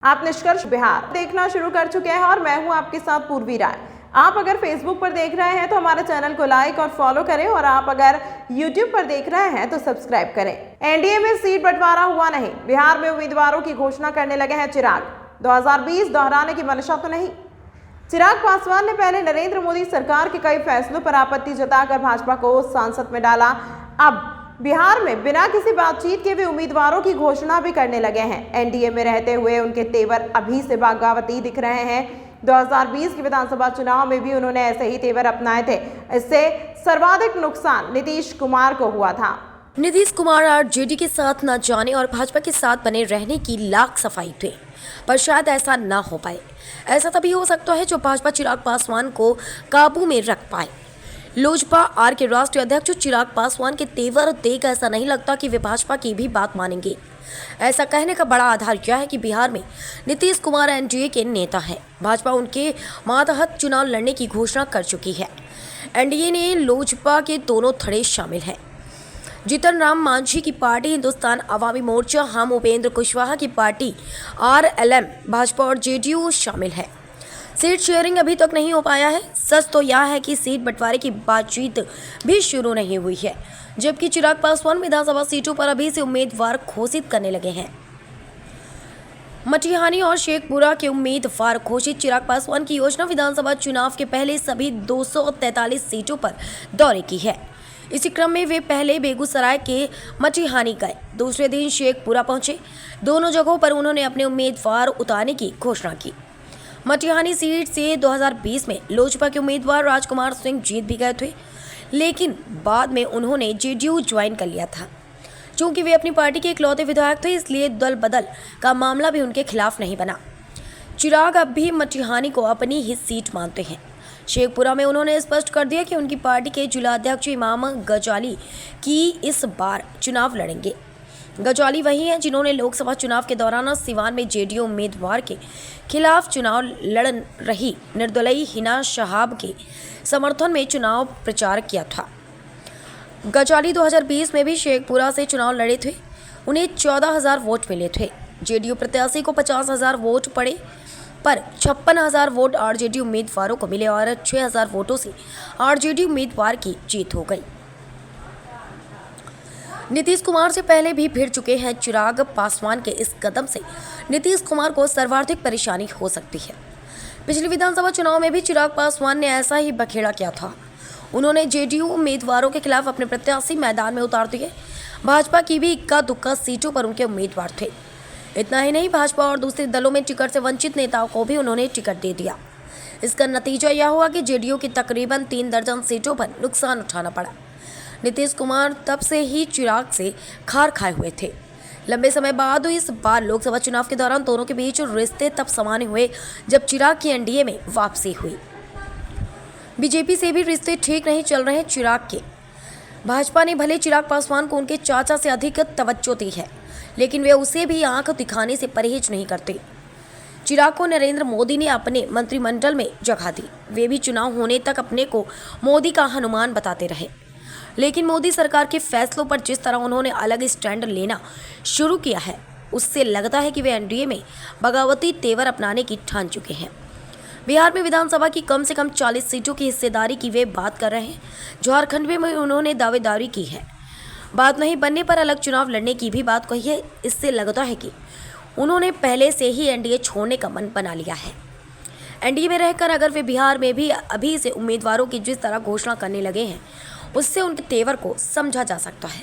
आप निष्कर्ष बिहार देखना शुरू कर चुके हैं और मैं हूं आपके साथ पूर्वी राय। आप अगर फेसबुक पर देख रहे हैं तो हमारे चैनल को लाइक और फॉलो करें और आप अगर यूट्यूब पर देख रहे हैं तो सब्सक्राइब करें। एनडीए में सीट बंटवारा हुआ नहीं, बिहार में उम्मीदवारों की घोषणा करने लगे हैं चिराग। 2020 दोहराने की मंशा तो नहीं। चिराग पासवान ने पहले नरेंद्र मोदी सरकार के कई फैसलों पर आपत्ति जताकर भाजपा को संसद में डाला। अब बिहार में बिना किसी बातचीत के वे उम्मीदवारों की घोषणा भी करने लगे हैं। एनडीए में रहते हुए उनके तेवर अभी से बगावती दिख रहे हैं। 2020 के विधानसभा चुनाव में भी उन्होंने ऐसे ही तेवर अपनाए थे। इससे सर्वाधिक नुकसान नीतीश कुमार को हुआ था। नीतीश कुमार आरजेडी के साथ न जाने और भाजपा के साथ बने रहने की लाख सफाई थे, पर शायद ऐसा ना हो पाए। ऐसा तभी हो सकता है जो भाजपा चिराग पासवान को काबू में रख पाए। लोजपा आर के राष्ट्रीय अध्यक्ष चिराग पासवान के तेवर देख ऐसा नहीं लगता कि वे भाजपा की भी बात मानेंगे। ऐसा कहने का बड़ा आधार यह है कि बिहार में नीतीश कुमार एनडीए के नेता हैं। भाजपा उनके मातहत चुनाव लड़ने की घोषणा कर चुकी है। एनडीए ने लोजपा के दोनों थड़े शामिल हैं। जीतन राम मांझी की पार्टी हिंदुस्तान अवामी मोर्चा, हम उपेंद्र कुशवाहा की पार्टी आरएलएम, भाजपा और जेडीयू शामिल है। सीट शेयरिंग अभी तक नहीं हो पाया है। सच तो यह है कि सीट बंटवारे की बातचीत भी शुरू नहीं हुई है, जबकि चिराग पासवान विधानसभा सीटों पर अभी से उम्मीदवार घोषित करने लगे हैं। मटिहानी और शेखपुरा के उम्मीदवार घोषित। चिराग पासवान की योजना विधानसभा चुनाव के पहले सभी 243 सीटों पर दौरे की है। इसी क्रम में वे पहले बेगूसराय के मटिहानी गए, दूसरे दिन शेखपुरा पहुंचे। दोनों जगहों पर उन्होंने अपने उम्मीदवार उतारने की घोषणा की। मटिहानी सीट से 2020 में लोजपा के उम्मीदवार राजकुमार सिंह जीत भी गए थे, लेकिन बाद में उन्होंने जेडीयू ज्वाइन कर लिया था। चूंकि वे अपनी पार्टी के इकलौते विधायक थे, इसलिए दल बदल का मामला भी उनके खिलाफ नहीं बना। चिराग अब भी मटिहानी को अपनी ही सीट मानते हैं। शेखपुरा में उन्होंने स्पष्ट कर दिया कि उनकी पार्टी के जिलाध्यक्ष इमाम गजाली की इस बार चुनाव लड़ेंगे। गजाली वही हैं जिन्होंने लोकसभा चुनाव के दौरान सिवान में जेडीयू उम्मीदवार के खिलाफ चुनाव लड़ रही निर्दलीय हिना शहाब के समर्थन में चुनाव प्रचार किया था। गजाली 2020 में भी शेखपुरा से चुनाव लड़े थे। उन्हें 14,000 वोट मिले थे। जेडीयू प्रत्याशी को 50,000 वोट पड़े, पर 56,000 वोट आरजेडी उम्मीदवारों को मिले और 6,000 वोटों से आरजेडी उम्मीदवार की जीत हो गई। नीतीश कुमार से पहले भी भिड़ चुके हैं चिराग पासवान के इस कदम से नीतीश कुमार को सर्वाधिक परेशानी हो सकती है। पिछले विधानसभा चुनाव में भी चिराग पासवान ने ऐसा ही बखेड़ा किया था। उन्होंने जेडीयू उम्मीदवारों के खिलाफ अपने प्रत्याशी मैदान में उतार दिए। भाजपा की भी इक्का दुक्का सीटों पर उनके उम्मीदवार थे। इतना ही नहीं, भाजपा और दूसरे दलों में टिकट से वंचित नेताओं को भी उन्होंने टिकट दे दिया। इसका नतीजा यह हुआ कि जेडीयू की तकरीबन 3 दर्जन सीटों पर नुकसान उठाना पड़ा। नीतीश कुमार तब से ही चिराग से खार खाए हुए थे। लंबे समय बाद इस बार लोकसभा चुनाव के दौरान दोनों के बीच रिश्ते तब सामान्य हुए जब चिराग की एनडीए में वापसी हुई। बीजेपी से भी रिश्ते ठीक नहीं चल रहे चिराग के। भाजपा ने भले चिराग पासवान को उनके चाचा से अधिक तवज्जो दी है, लेकिन वे उसे भी आंख दिखाने से परहेज नहीं करते। चिराग को नरेंद्र मोदी ने अपने मंत्रिमंडल में जगह दी। वे भी चुनाव होने तक अपने को मोदी का हनुमान बताते रहे, लेकिन मोदी सरकार के फैसलों पर जिस तरह उन्होंने अलग स्टैंड लेना शुरू किया है, उससे लगता है कि वे एनडीए में बगावती तेवर अपनाने की ठान चुके हैं। बिहार में विधानसभा की कम से कम 40 सीटों की हिस्सेदारी की वे बात कर रहे हैं। झारखंड में उन्होंने दावेदारी की है। बात नहीं बनने पर अलग चुनाव लड़ने की भी बात कही है। इससे लगता है कि उन्होंने पहले से ही एनडीए छोड़ने का मन बना लिया है। एनडीए में रहकर अगर वे बिहार में भी अभी से उम्मीदवारों की जिस तरह घोषणा करने लगे हैं, उससे उनके तेवर को समझा जा सकता है।